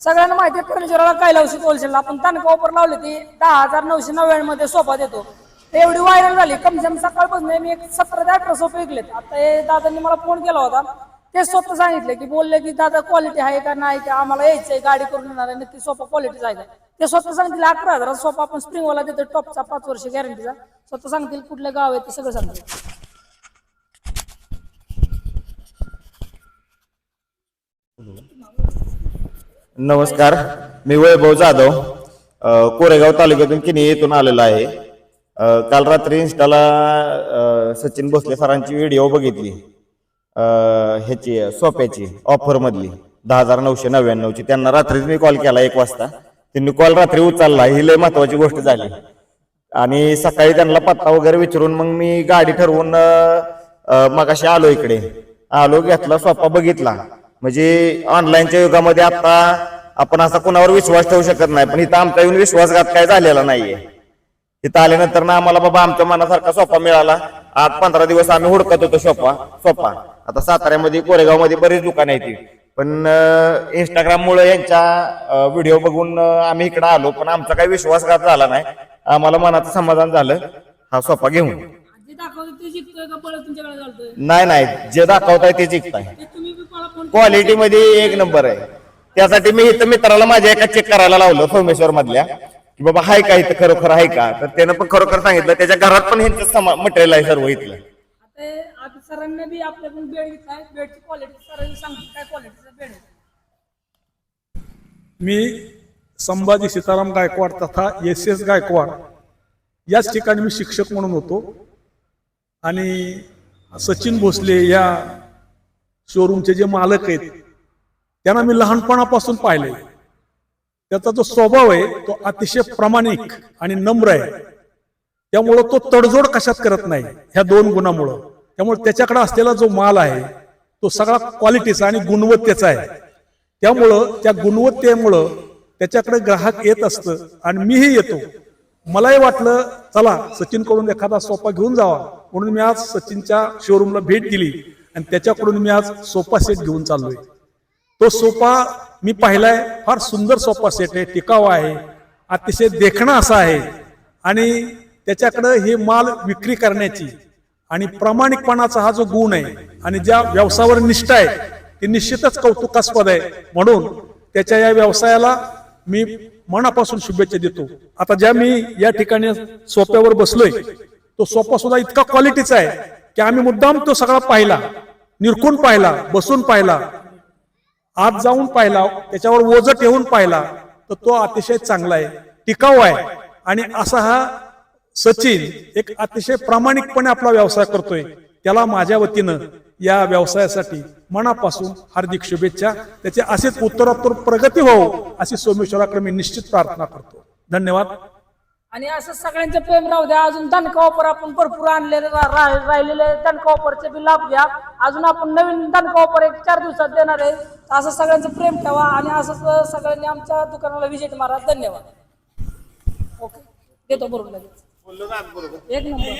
सगळ्यांना माहिती आहे फर्निचरला काय लावशी होलसेल आपण तनका ऑफर लावली ती 10,999 मध्ये सोफा देतो. एवढी व्हायरल झाली कमी कमी सकाळपासून मी 17 ते 18 सोफे विकलेत. आता हे दादांनी मला फोन केला होता ते स्वतः सांगितले की बोलले की दादा क्वालिटी आहे का नाही का आम्हाला यायचंय गाडी करून येणार आहे नक्की सोफा क्वालिटीचा आहे का ते स्वतः सांगतील. 11,000 सोफा आपण स्प्रिंगवाला देतो टॉपचा 5 वर्ष गॅरंटीचा स्वतः सांगतील कुठले गाव आहे ते सगळं सांगतील. नमस्कार, मी वैभव जाधव कोरेगाव तालुक्यातून किनी येथून आलेलो आहे. काल रात्री इंस्टाला सचिन भोसले सरांची व्हिडिओ बघितली ह्याची सोप्याची ऑफर मधली 10,999ची. त्यांना रात्रीच मी कॉल केला 1 वाजता. त्यांनी कॉल रात्री उचलला, ही लय महत्वाची गोष्ट झाली. आणि सकाळी त्यांना पत्ता वगैरे विचारून मग मी गाडी ठरवून मगाशी आलो इकडे. आलो, घेतला, सोफा बघितला. म्हणजे ऑनलाईनच्या युगामध्ये आता आपण असा कोणावर विश्वास ठेवू शकत नाही, पण इथं आमचा येऊन विश्वासघात काय झालेला नाहीये. इथं आल्यानंतर ना आम्हाला बाबा आमच्या मनासारखा सोफा मिळाला. आज 15 दिवस आम्ही हुडकत होतो सोफा. आता साताऱ्यामध्ये कोरेगावमध्ये बरीच दुकानं आहेत, पण इंस्टाग्राम मुळे यांच्या व्हिडिओ बघून आम्ही इकडे आलो. पण आमचा काही विश्वासघात झाला नाही, आम्हाला मनाचं समाधान झालं हा सोफा घेऊन. नाही, जे दाखवताय ते जिंकताय. क्वालिटी मध्ये 1 नंबर आहे. त्यासाठी मी इथं मित्राला माझ्या एका चेक करायला लावलं सोमेश्वर मधल्या की बाबा हाय का इथं खरोखर आहे का, तर त्यानं पण खरोखर सांगितलं. त्याच्या घरात पण ह्यांचं मटेरियल आहे सर्व इथलं. सरांनी बी आपल्याकडून बेड घेतलाय, बेडची क्वालिटी सरांनी सांगितलं काय क्वालिटीचा बेड आहे. मी संभाजी सीताराम गायकवाड तथा SS गायकवाड याच ठिकाणी मी शिक्षक म्हणून होतो. आणि सचिन भोसले या शोरूमचे जे मालक आहेत त्यांना मी लहानपणापासून पाहिले. त्याचा जो स्वभाव आहे तो अतिशय प्रामाणिक आणि नम्र आहे. त्यामुळं तो तडजोड कशात करत नाही ह्या 2 गुणामुळं. त्यामुळे त्याच्याकडे असलेला जो माल आहे तो सगळा क्वालिटीचा आणि गुणवत्तेचा आहे. त्यामुळं त्या गुणवत्तेमुळं त्याच्याकडे ग्राहक येत असतं आणि मीही येतो. मलाही वाटलं चला सचिन कडून एखादा सोफा घेऊन जावा, म्हणून मी आज सचिनच्या शोरूमला भेट दिली आणि त्याच्याकडून मी आज सोफा सेट घेऊन चाललोय. तो सोफा मी पाहिलाय, फार सुंदर सोफा सेट आहे, टिकाऊ आहे, अतिशय देखणा असा आहे. आणि त्याच्याकडे हे माल विक्री करण्याची आणि प्रामाणिकपणाचा हा जो गुण आहे आणि ज्या व्यवसायावर निष्ठा आहे ती निश्चितच कौतुकास्पद आहे. म्हणून त्याच्या या व्यवसायाला मी मनापासून शुभेच्छा देतो. आता ज्या मी या ठिकाणी सोफ्यावर बसलोय तो सोफा सुद्धा इतका क्वालिटीचा आहे की आम्ही मुद्दाम तो सगळा पाहिला, निरखून पाहिला, बसून पाहिला, आत जाऊन पाहिला, त्याच्यावर ओझं ठेवून पाहिला, तर तो अतिशय चांगला आहे, टिकाऊ आहे. आणि असा हा सचिन एक अतिशय प्रामाणिकपणे आपला व्यवसाय करतोय. त्याला माझ्या वतीनं या व्यवसायासाठी मनापासून हार्दिक शुभेच्छा. त्याचे असेच उत्तरोत्तर प्रगती व्हावं अशी सोमेश्वराकडे मी निश्चित प्रार्थना करतो. धन्यवाद. आणि असं सगळ्यांचं प्रेम राहू द्या. अजून दणका ऑफर आपण भरपूर आणलेले राहिलेले दणका ऑफरचे बी लाभ घ्या. अजून आपण नवीन दणका ऑफर 4 दिवसात देणार आहे. असं सगळ्यांचं प्रेम ठेवा आणि असंच सगळ्यांनी आमच्या दुकानाला व्हिजिट मारा. धन्यवाद. ओके, देतो बरोबर लगेच 1 नंबर.